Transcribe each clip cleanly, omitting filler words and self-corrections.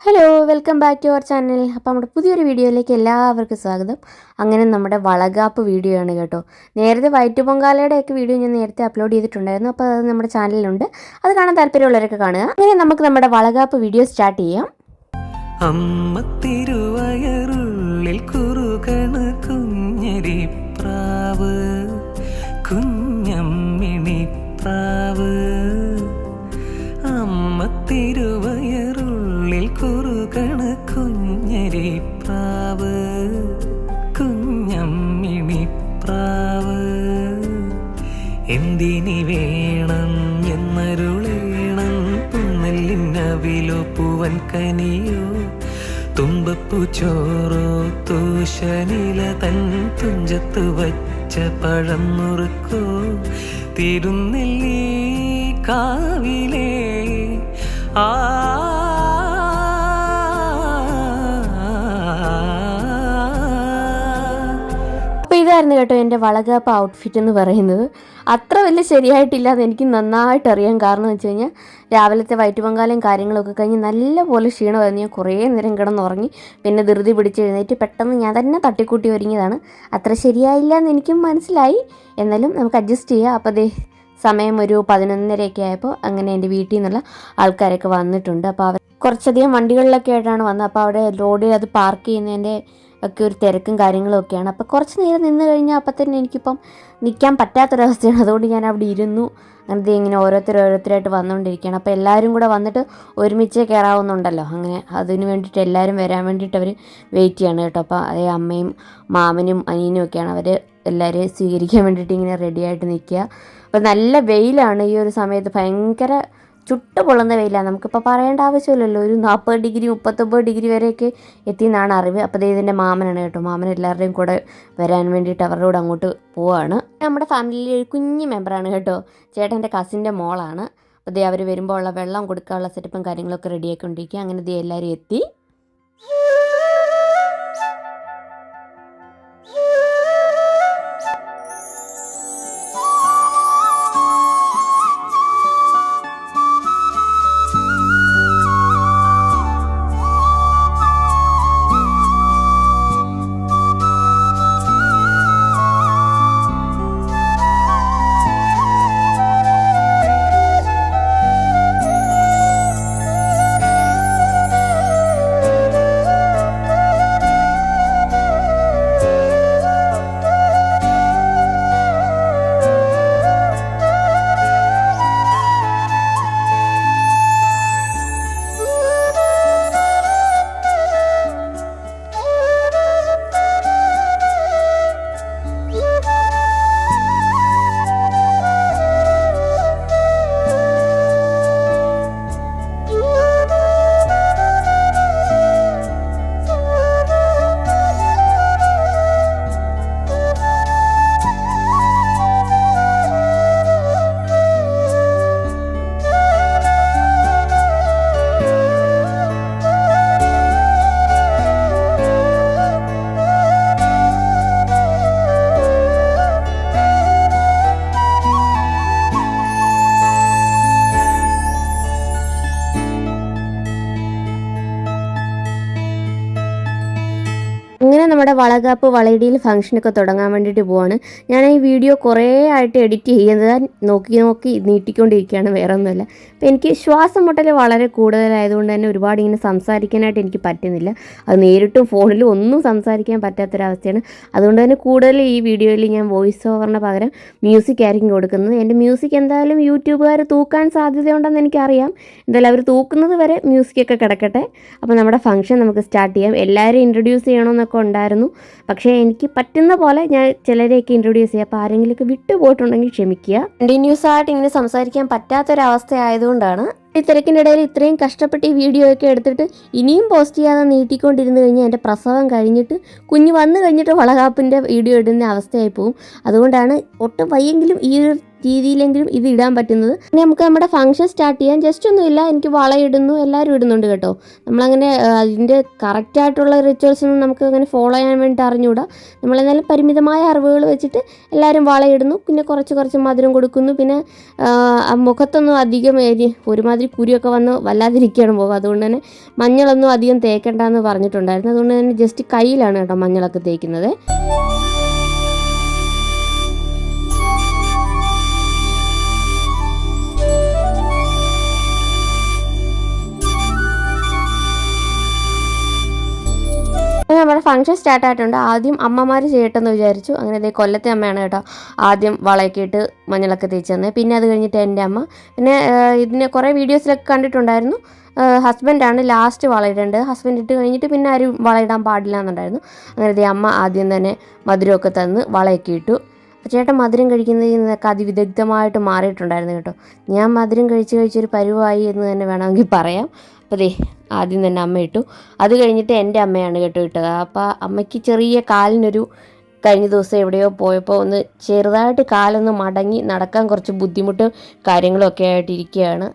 Hello welcome back to our channel. അപ്പോൾ നമ്മുടെ പുതിയൊരു വീഡിയോയിലേക്ക് എല്ലാവർക്കും സ്വാഗതം. അങ്ങനെ നമ്മുടെ വളകാപ്പ് വീഡിയോ ആണ് കേട്ടോ. നേരത്തെ വയറ്റുപൊങ്കാലയുടെയൊക്കെ വീഡിയോ ഞാൻ നേരത്തെ അപ്ലോഡ് ചെയ്തിട്ടുണ്ടായിരുന്നു. അപ്പോൾ അത് നമ്മുടെ ചാനലിലുണ്ട്. അത് കാണാൻ താല്പര്യമുള്ളവരൊക്കെ കാണുക. അങ്ങനെ നമുക്ക് നമ്മുടെ വളകാപ്പ് വീഡിയോ സ്റ്റാർട്ട് ചെയ്യാം. അമ്മ തിരുവയറുള്ളിൽ കുറുകണ കുഞ്ഞരിപ്രാവ് കുഞ്ഞമ്മിണിപ്രാവ് അമ്മ തിരുവയറുള്ളിൽ കുറുകണ കുഞ്ഞരിപ്രാവ് കുഞ്ഞമ്മിണിപ്രാവ് എന്തിനി വേണം എന്നരുളേണം പുന്നല്ലിനവിലോ പൂവൻ കനിയോ തുമ്പപ്പൂ ചോറോ തൂശനില തൻ തുഞ്ചത്ത് വച്ച പഴം നുറുക്കോ തിരുനെല്ലി കാവിലേ ആ അപ്പോൾ ഇതായിരുന്നു കേട്ടോ എൻ്റെ വളകാപ്പ് ഔട്ട്ഫിറ്റ് എന്ന് പറയുന്നത്. അത്ര വലിയ ശരിയായിട്ടില്ല എന്ന് എനിക്ക് നന്നായിട്ട് അറിയാം. കാരണം എന്ന് വെച്ച് കഴിഞ്ഞാൽ രാവിലത്തെ വയറ്റുപൊങ്കാലയും കാര്യങ്ങളൊക്കെ കഴിഞ്ഞ് നല്ലപോലെ ക്ഷീണമായിരുന്നു. ഞാൻ കുറേ നേരം കിടന്നുറങ്ങി. പിന്നെ ധൃതി പിടിച്ച് എഴുന്നേറ്റ് പെട്ടെന്ന് ഞാൻ തന്നെ തട്ടിക്കൂട്ടി ഒരുങ്ങിയതാണ്. അത്ര ശരിയായില്ല എന്ന് എനിക്കും മനസ്സിലായി. എന്നാലും നമുക്ക് അഡ്ജസ്റ്റ് ചെയ്യാം. അപ്പോൾ ദേ സമയം ഒരു 11:30 ആയപ്പോൾ അങ്ങനെ എൻ്റെ വീട്ടിൽ നിന്നുള്ള ആൾക്കാരൊക്കെ വന്നിട്ടുണ്ട്. അപ്പോൾ അവർ കുറച്ചധികം വണ്ടികളിലൊക്കെ ആയിട്ടാണ് വന്നത്. അപ്പോൾ അവിടെ റോഡിൽ അത് പാർക്ക് ചെയ്യുന്നതിൻ്റെ ഒക്കെ ഒരു തിരക്കും കാര്യങ്ങളും ഒക്കെയാണ്. അപ്പോൾ കുറച്ച് നേരം നിന്ന് കഴിഞ്ഞാൽ അപ്പം തന്നെ എനിക്കിപ്പം നിൽക്കാൻ പറ്റാത്തൊരവസ്ഥയാണ്. അതുകൊണ്ട് ഞാൻ അവിടെ ഇരുന്നു. അങ്ങനത്തെ ഇങ്ങനെ ഓരോരുത്തരായിട്ട് വന്നുകൊണ്ടിരിക്കുകയാണ്. അപ്പോൾ എല്ലാവരും കൂടെ വന്നിട്ട് ഒരുമിച്ച് കയറാവുന്നുണ്ടല്ലോ. അങ്ങനെ അതിന് വേണ്ടിയിട്ട് എല്ലാവരും വരാൻ വേണ്ടിയിട്ട് അവർ വെയിറ്റ് ചെയ്യാണ് കേട്ടോ. അപ്പോൾ അതേ അമ്മയും മാമനും അനിയനും ഒക്കെയാണ്. അവർ എല്ലാവരെയും സ്വീകരിക്കാൻ വേണ്ടിയിട്ട് ഇങ്ങനെ റെഡിയായിട്ട് നിൽക്കുക. അപ്പോൾ നല്ല വെയിലാണ് ഈ ഒരു സമയത്ത്. ഭയങ്കര ചുട്ട് പൊള്ളുന്ന വെയിലാണ്. നമുക്കിപ്പോൾ പറയേണ്ട ആവശ്യമില്ലല്ലോ. ഒരു 40 ഡിഗ്രി 39 ഡിഗ്രി വരെയൊക്കെ എത്തിയെന്നാണ് അറിവ്. അപ്പോൾ ഇതിൻ്റെ മാമനാണ് കേട്ടോ. മാമൻ എല്ലാവരുടെയും കൂടെ വരാൻ വേണ്ടിയിട്ട് അവരുടെ കൂടെ അങ്ങോട്ട് പോവാണ്. നമ്മുടെ ഫാമിലിയിൽ ഒരു കുഞ്ഞു മെമ്പറാണ് കേട്ടോ. ചേട്ടൻ്റെ കസിൻ്റെ മോളാണ്. അപ്പോൾ അവർ വരുമ്പോൾ ഉള്ള വെള്ളം കൊടുക്കാനുള്ള സെറ്റപ്പും കാര്യങ്ങളൊക്കെ റെഡിയാക്കിക്കൊണ്ടിരിക്കുക. അങ്ങനെ എല്ലാവരും എത്തി. അങ്ങനെ നമ്മുടെ വളകാപ്പ് വളയിടിയിൽ ഫംഗ്ഷനൊക്കെ തുടങ്ങാൻ വേണ്ടിയിട്ട് പോവാണ്. ഞാൻ ഈ വീഡിയോ കുറേ ആയിട്ട് എഡിറ്റ് ചെയ്യുന്നത് നോക്കി നീട്ടിക്കൊണ്ടിരിക്കുകയാണ്, വേറെ ഒന്നുമല്ല. അപ്പോൾ എനിക്ക് ശ്വാസം മുട്ടൽ വളരെ കൂടുതലായതുകൊണ്ട് തന്നെ ഒരുപാട് ഇങ്ങനെ സംസാരിക്കാനായിട്ട് എനിക്ക് പറ്റുന്നില്ല. അത് നേരിട്ടും ഫോണിലും ഒന്നും സംസാരിക്കാൻ പറ്റാത്തൊരവസ്ഥയാണ്. അതുകൊണ്ട് തന്നെ കൂടുതൽ ഈ വീഡിയോയിൽ ഞാൻ വോയിസ് ഓവറിന് പകരം മ്യൂസിക് ആയിരിക്കും കൊടുക്കുന്നത്. എൻ്റെ മ്യൂസിക് എന്തായാലും യൂട്യൂബുകാർ തൂക്കാൻ സാധ്യതയുണ്ടെന്ന് എനിക്കറിയാം. എന്തായാലും അവർ തൂക്കുന്നത് വരെ മ്യൂസിക്കൊക്കെ കിടക്കട്ടെ. അപ്പോൾ നമ്മുടെ ഫംഗ്ഷൻ നമുക്ക് സ്റ്റാർട്ട് ചെയ്യാം. എല്ലാവരും ഇൻട്രൊഡ്യൂസ് ചെയ്യണമെന്നൊക്കെ ഉണ്ടായിരുന്നു. പക്ഷേ എനിക്ക് പറ്റുന്ന പോലെ ഞാൻ ചിലരെയൊക്കെ ഇൻട്രൊഡ്യൂസ് ചെയ്യാം. അപ്പോൾ ആരെങ്കിലുമൊക്കെ വിട്ടുപോയിട്ടുണ്ടെങ്കിൽ ക്ഷമിക്കുക. കണ്ടിന്യൂസ് ആയിട്ട് ഇങ്ങനെ സംസാരിക്കാൻ പറ്റാത്തൊരവസ്ഥ ആയതുകൊണ്ടാണ്. ഈ തിരക്കിൻ്റെ ഇടയിൽ ഇത്രയും കഷ്ടപ്പെട്ട് ഈ വീഡിയോ ഒക്കെ എടുത്തിട്ട് ഇനിയും പോസ്റ്റ് ചെയ്യാതെ നീട്ടിക്കൊണ്ടിരുന്ന് കഴിഞ്ഞാൽ എൻ്റെ പ്രസവം കഴിഞ്ഞിട്ട് കുഞ്ഞ് വന്നു കഴിഞ്ഞിട്ട് വളകാപ്പിൻ്റെ വീഡിയോ ഇടുന്ന അവസ്ഥയായി പോവും. അതുകൊണ്ടാണ് ഒട്ടും വയ്യെങ്കിലും ഈ രീതിയിലെങ്കിലും ഇത് ഇടാൻ പറ്റുന്നത്. പിന്നെ നമുക്ക് നമ്മുടെ ഫംഗ്ഷൻ സ്റ്റാർട്ട് ചെയ്യാൻ ജസ്റ്റ് ഒന്നുമില്ല, എനിക്ക് വളയിടുന്നു, എല്ലാവരും ഇടുന്നുണ്ട് കേട്ടോ. നമ്മളങ്ങനെ അതിൻ്റെ കറക്റ്റായിട്ടുള്ള റിച്വൽസൊന്നും നമുക്ക് അങ്ങനെ ഫോളോ ചെയ്യാൻ വേണ്ടി അറിഞ്ഞുകൂടാ. നമ്മളെന്നാലും പരിമിതമായ അറിവുകൾ വെച്ചിട്ട് എല്ലാവരും വളയിടുന്നു, പിന്നെ കുറച്ച് മധുരം കൊടുക്കുന്നു. പിന്നെ മുഖത്തൊന്നും അധികം ഒരുമാതിരി കുരുവൊക്കെ വന്ന് വല്ലാതിരിക്കുകയാണ് മുഖം. അതുകൊണ്ട് തന്നെ മഞ്ഞളൊന്നും അധികം തേക്കണ്ടെന്ന് പറഞ്ഞിട്ടുണ്ടായിരുന്നു. അതുകൊണ്ട് തന്നെ ജസ്റ്റ് കയ്യിലാണ് കേട്ടോ മഞ്ഞളൊക്കെ തേക്കുന്നത്. നമ്മുടെ ഫംഗ്ഷൻ സ്റ്റാർട്ട് ആയിട്ടുണ്ട്. ആദ്യം അമ്മമാർ ചെയ്യട്ടെന്ന് വിചാരിച്ചു. അങ്ങനെ ഇതേ കൊല്ലത്തെ അമ്മയാണ് കേട്ടോ ആദ്യം വളയൊക്കെ ഇട്ട് മഞ്ഞളൊക്കെ തേച്ച് തന്നെ. പിന്നെ അത് കഴിഞ്ഞിട്ട് എൻ്റെ അമ്മ. പിന്നെ ഇതിനെ കുറേ വീഡിയോസിലൊക്കെ കണ്ടിട്ടുണ്ടായിരുന്നു. ഹസ്ബൻഡാണ് ലാസ്റ്റ് വളയിടേണ്ടത്. ഹസ്ബൻഡ് ഇട്ട് കഴിഞ്ഞിട്ട് പിന്നെ ആരും വളയിടാൻ പാടില്ല എന്നുണ്ടായിരുന്നു. അങ്ങനെ ഇതേ അമ്മ ആദ്യം തന്നെ മധുരമൊക്കെ തന്ന് വളയൊക്കെ ഇട്ടു. ചേട്ടൻ മധുരം കഴിക്കുന്നതിൽ നിന്നൊക്കെ അതിവിദഗ്ധമായിട്ട് മാറിയിട്ടുണ്ടായിരുന്നു കേട്ടോ. ഞാൻ മധുരം കഴിച്ചൊരു പരുവായി എന്ന് തന്നെ വേണമെങ്കിൽ പറയാം. അപ്പോൾ ദേ ആദ്യം തന്നെ അമ്മ ഇട്ടു. അത് കഴിഞ്ഞിട്ട് എൻ്റെ അമ്മയാണ് കേട്ടോ ഇട്ടത്. അപ്പോൾ അമ്മയ്ക്ക് ചെറിയ കാലിനൊരു കഴിഞ്ഞ ദിവസം എവിടെയോ പോയപ്പോൾ ഒന്ന് ചെറുതായിട്ട് കാലൊന്ന് മടങ്ങി നടക്കാൻ കുറച്ച് ബുദ്ധിമുട്ടും കാര്യങ്ങളൊക്കെ ആയിട്ടിരിക്കുകയാണ്.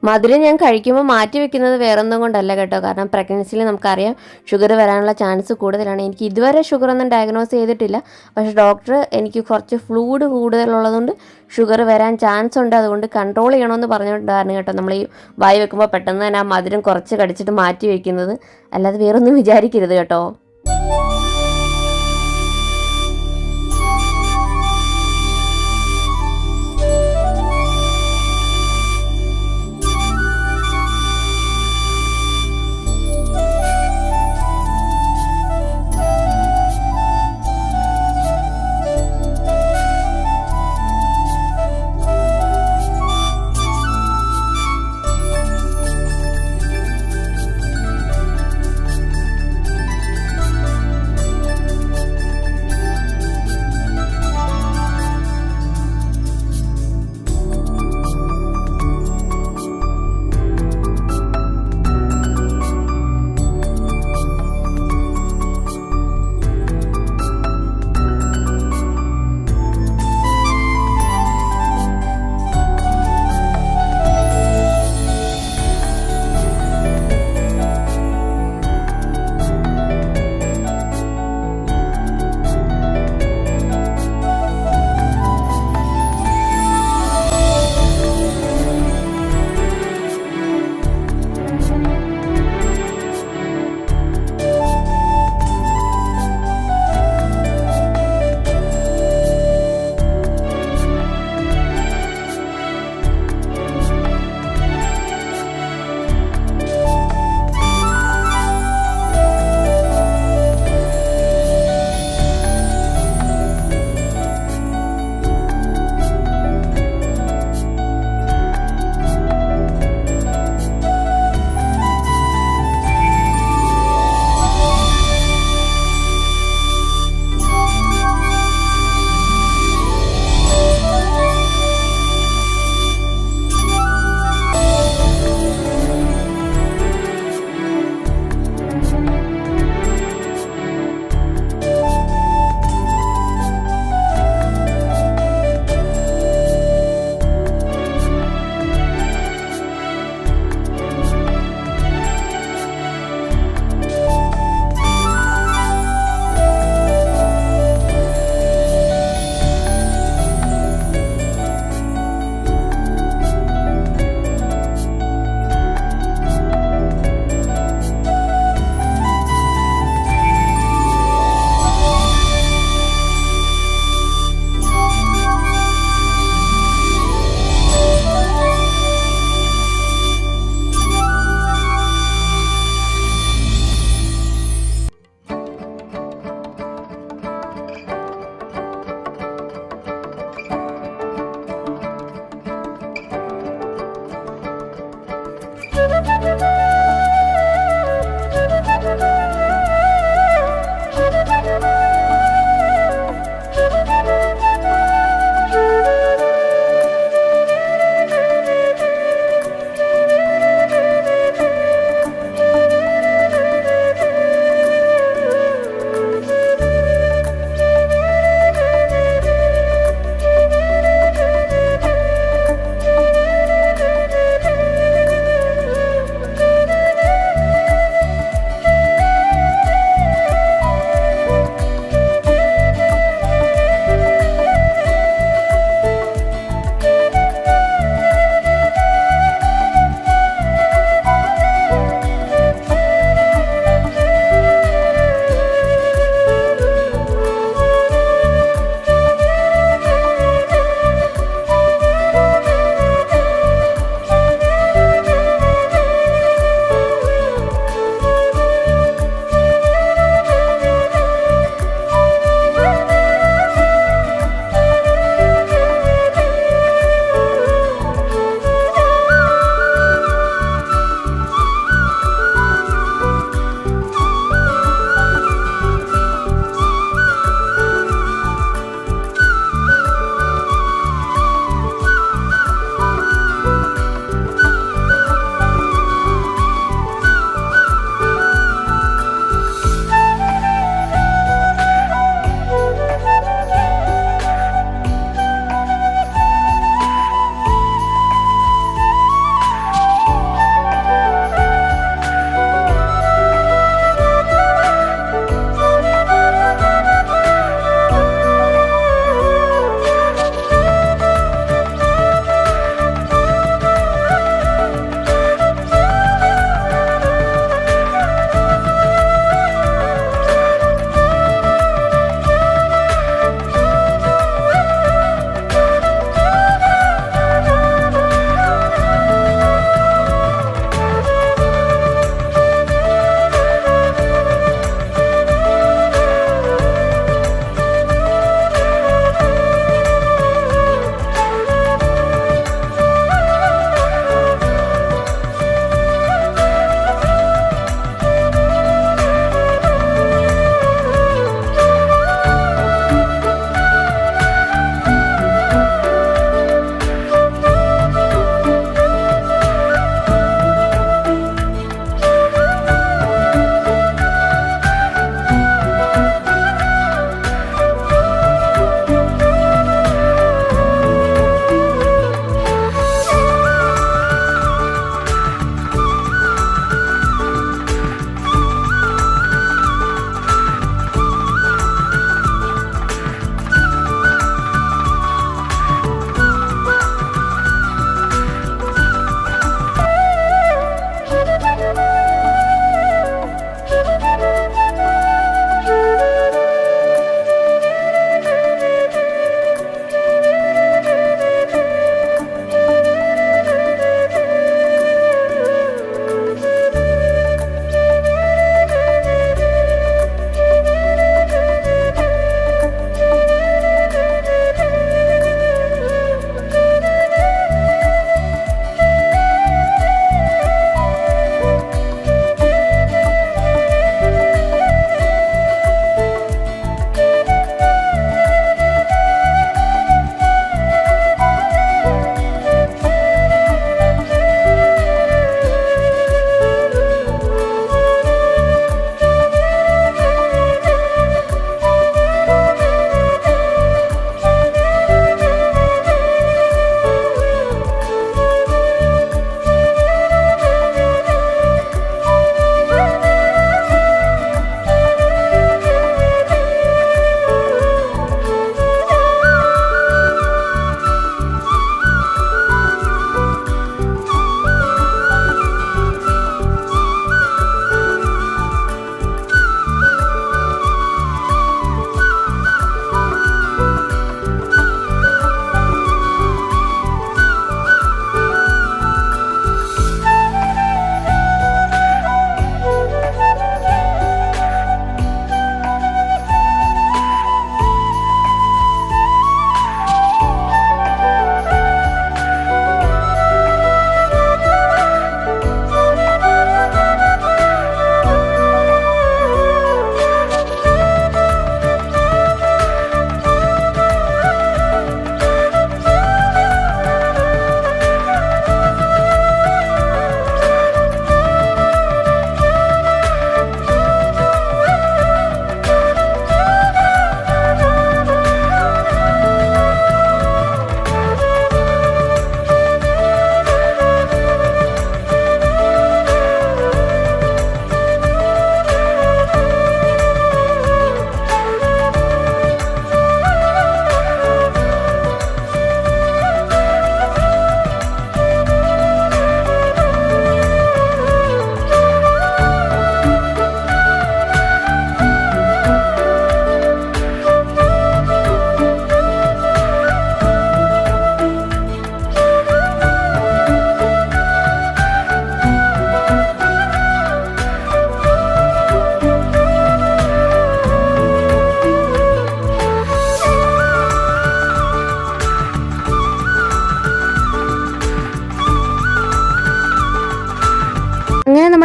മധുരം ഞാൻ കഴിക്കുമ്പോൾ മാറ്റി വെക്കുന്നത് വേറൊന്നും കൊണ്ടല്ല കേട്ടോ. കാരണം പ്രഗ്നൻസിയിൽ നമുക്കറിയാം ഷുഗർ വരാനുള്ള ചാൻസ് കൂടുതലാണ്. എനിക്ക് ഇതുവരെ ഷുഗറൊന്നും ഡയഗ്നോസ് ചെയ്തിട്ടില്ല. പക്ഷേ ഡോക്ടർ എനിക്ക് കുറച്ച് ഫ്ലൂയിഡ് കൂടുതലുള്ളതുകൊണ്ട് ഷുഗർ വരാൻ ചാൻസ് ഉണ്ട്, അതുകൊണ്ട് കൺട്രോൾ ചെയ്യണമെന്ന് പറഞ്ഞിട്ടുണ്ടായിരുന്നു കേട്ടോ. നമ്മൾ ഈ വായി വെക്കുമ്പോൾ പെട്ടെന്ന് തന്നെ ആ മധുരം കുറച്ച് കടിച്ചിട്ട് മാറ്റി വെക്കുന്നത്. അല്ലാതെ വേറൊന്നും വിചാരിക്കരുത് കേട്ടോ.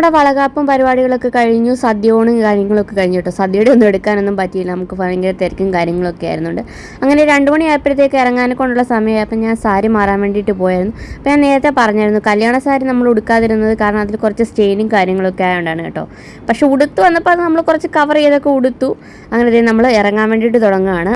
നമ്മുടെ വളകാപ്പും പരിപാടികളൊക്കെ കഴിഞ്ഞു, സദ്യയോണും കാര്യങ്ങളൊക്കെ കഴിഞ്ഞു കേട്ടോ. സദ്യയുടെ ഒന്നും എടുക്കാനൊന്നും പറ്റിയില്ല, നമുക്ക് ഭയങ്കര തിരക്കും കാര്യങ്ങളൊക്കെ ആയിരുന്നുണ്ട്. അങ്ങനെ 2 മണിയായപ്പോഴത്തേക്ക് ഇറങ്ങാനെ കൊണ്ടുള്ള സമയമായി. അപ്പം ഞാൻ സാരി മാറാൻ വേണ്ടിയിട്ട് പോയായിരുന്നു. അപ്പോൾ ഞാൻ നേരത്തെ പറഞ്ഞായിരുന്നു കല്യാണ സാരി നമ്മൾ ഉടുക്കാതിരുന്നത് കാരണം അതിൽ കുറച്ച് സ്റ്റെയിനും കാര്യങ്ങളൊക്കെ ആയതുകൊണ്ടാണ് കേട്ടോ. പക്ഷെ ഉടുത്തു വന്നപ്പോൾ അത് നമ്മൾ കുറച്ച് കവർ ചെയ്തൊക്കെ ഉടുത്തു. അങ്ങനെ നമ്മൾ ഇറങ്ങാൻ വേണ്ടിയിട്ട് തുടങ്ങുകയാണ്.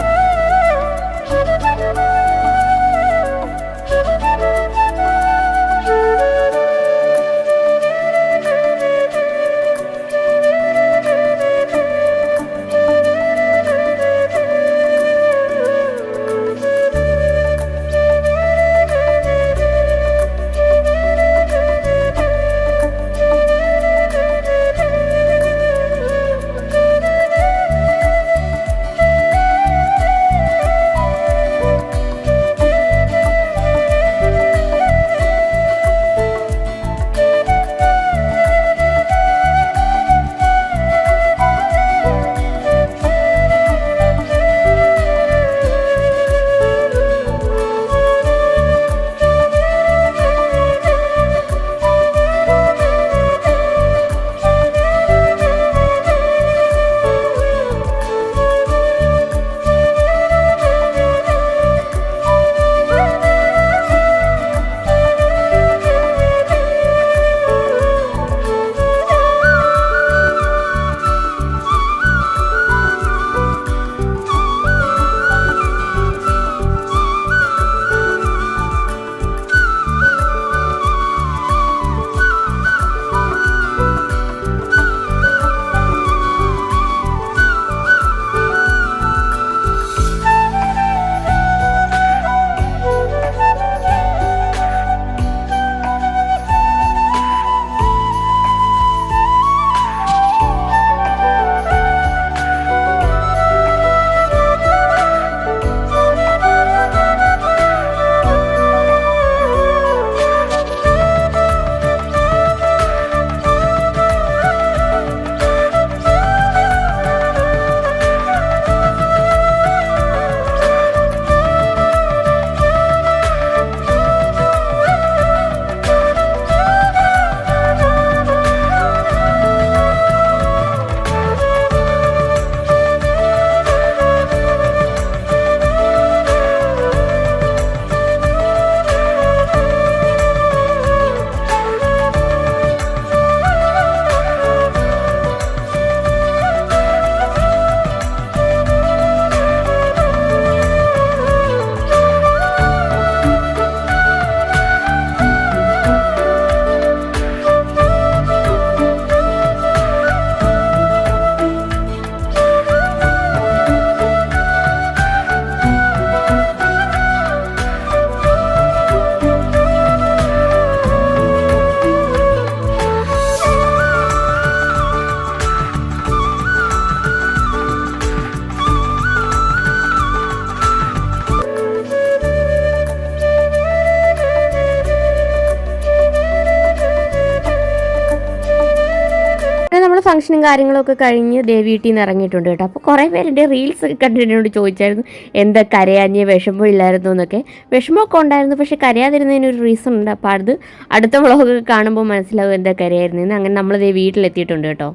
ഫംഗ്ഷനും കാര്യങ്ങളൊക്കെ കഴിഞ്ഞ് വീട്ടിൽ നിന്ന് ഇറങ്ങിയിട്ടുണ്ട് കേട്ടോ. അപ്പോൾ കുറേ പേരുടെ റീൽസ് ഒക്കെ കണ്ടിട്ട് ചോദിച്ചായിരുന്നു എന്താ കരയാഞ്ഞ വിഷമം ഇല്ലായിരുന്നു എന്നൊക്കെ. വിഷമമൊക്കെ ഉണ്ടായിരുന്നു, പക്ഷേ കരയാതിരുന്നതിനൊരു റീസൺ ഉണ്ട്. അപ്പോൾ അത് അടുത്ത വ്ളോഗൊക്കെ കാണുമ്പോൾ മനസ്സിലാവും എന്താ കരയായിരുന്നെന്ന്. അങ്ങനെ നമ്മൾ വീട്ടിലെത്തിയിട്ടുണ്ട് കേട്ടോ.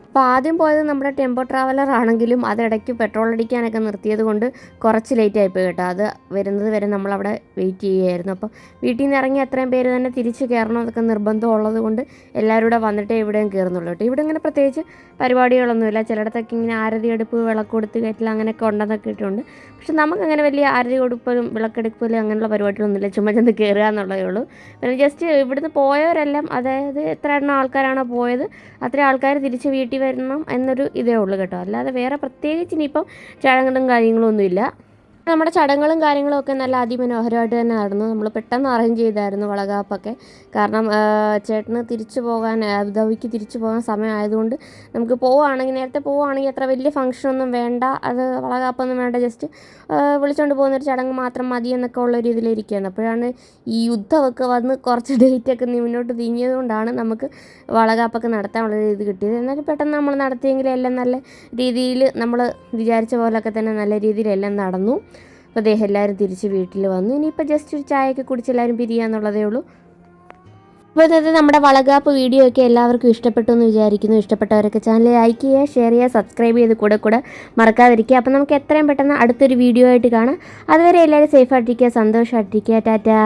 അപ്പോൾ ആദ്യം പോയത് നമ്മുടെ ടെമ്പോ ട്രാവലർ ആണെങ്കിലും അതിടയ്ക്ക് പെട്രോൾ അടിക്കാനൊക്കെ നിർത്തിയത് കൊണ്ട് കുറച്ച് ലേറ്റ് ആയിപ്പോയി കേട്ടോ. അത് വരുന്നത് വരെ നമ്മളവിടെ വെയിറ്റ് ചെയ്യുമായിരുന്നു. അപ്പോൾ വീട്ടിൽ നിന്ന് ഇറങ്ങി അത്രയും പേര് തന്നെ തിരിച്ച് കയറണം എന്നൊക്കെ നിർബന്ധം ഉള്ളത് കൊണ്ട് എല്ലാവരും കൂടെ വന്നിട്ടേ ഇവിടെയും കയറുന്നുള്ളൂ കേട്ടോ. ഇവിടെ ഇങ്ങനെ പ്രത്യേകിച്ച് പരിപാടികളൊന്നുമില്ല. ചിലയിടത്തൊക്കെ ഇങ്ങനെ ആരതി എടുപ്പ് വിളക്കൊടുത്ത് കയറ്റില്ല അങ്ങനെയൊക്കെ ഉണ്ടെന്നൊക്കെ ഇട്ടുണ്ട്. പക്ഷെ നമുക്കങ്ങനെ വലിയ ആരതി കൊടുപ്പലും വിളക്കെടുപ്പലും അങ്ങനെയുള്ള പരിപാടികളൊന്നുമില്ല. ചുമ്മാ ചെന്ന് കയറുക എന്നുള്ളതേ ഉള്ളൂ. പിന്നെ ജസ്റ്റ് ഇവിടുന്ന് പോയവരെല്ലാം, അതായത് എത്ര എണ്ണം ആൾക്കാരാണോ പോയത് അത്രയും ആൾക്കാർ തിരിച്ച് വീട്ടിൽ വരണം എന്നൊരു ഇതേ ഉള്ളൂ കേട്ടോ. അല്ലാതെ വേറെ പ്രത്യേകിച്ച് ഇനിയിപ്പം ചടങ്ങും കാര്യങ്ങളൊന്നുമില്ല. നമ്മുടെ ചടങ്ങുകളും കാര്യങ്ങളും ഒക്കെ നല്ല അതിമനോഹരമായിട്ട് തന്നെ നടന്നു. നമ്മൾ പെട്ടെന്ന് അറേഞ്ച് ചെയ്തായിരുന്നു വളകാപ്പൊക്കെ. കാരണം ചേട്ടന് തിരിച്ചു പോകാൻ, അബുദാബിക്ക് തിരിച്ചു പോകാൻ സമയമായതുകൊണ്ട് നമുക്ക് നേരത്തെ പോവുകയാണെങ്കിൽ അത്ര വലിയ ഫംഗ്ഷനൊന്നും വേണ്ട, അത് വളകാപ്പൊന്നും വേണ്ട, ജസ്റ്റ് വിളിച്ചുകൊണ്ട് പോകുന്നൊരു ചടങ്ങ് മാത്രം മതി എന്നൊക്കെ ഉള്ള ഒരു ഇതിലിരിക്കുകയാണ്. അപ്പോഴാണ് ഈ യുദ്ധമൊക്കെ വന്ന് കുറച്ച് ഡേറ്റൊക്കെ മുന്നോട്ട് നീങ്ങിയത് കൊണ്ടാണ് നമുക്ക് വളകാപ്പൊക്കെ നടത്താനുള്ള ഇത് കിട്ടിയത്. എന്നാലും പെട്ടെന്ന് നമ്മൾ നടത്തിയെങ്കിലും എല്ലാം നല്ല രീതിയിൽ നമ്മൾ വിചാരിച്ച പോലൊക്കെ തന്നെ നല്ല രീതിയിലെല്ലാം നടന്നു. അപ്പോൾ എല്ലാവരും തിരിച്ച് വീട്ടിൽ വന്നു. ഇനിയിപ്പോൾ ജസ്റ്റ് ഒരു ചായയൊക്കെ കുടിച്ച് എല്ലാവരും പിരിയാന്നുള്ളതേ ഉള്ളൂ. അപ്പോൾ ഇന്നത്തെ നമ്മുടെ വളകാപ്പ് വീഡിയോ ഒക്കെ എല്ലാവർക്കും ഇഷ്ടപ്പെട്ടു എന്ന് വിചാരിക്കുന്നു. ഇഷ്ടപ്പെട്ടവരൊക്കെ ചാനൽ ലൈക്ക് ചെയ്യുക, ഷെയർ ചെയ്യുക, സബ്സ്ക്രൈബ് ചെയ്ത് കൂടെ മറക്കാതിരിക്കുക. അപ്പോൾ നമുക്ക് എത്രയും പെട്ടെന്ന് അടുത്തൊരു വീഡിയോ ആയിട്ട് കാണാം. അതുവരെ എല്ലാവരും സേഫായിട്ടിരിക്കുക, സന്തോഷമായിട്ടിരിക്കുക. ടാറ്റാ.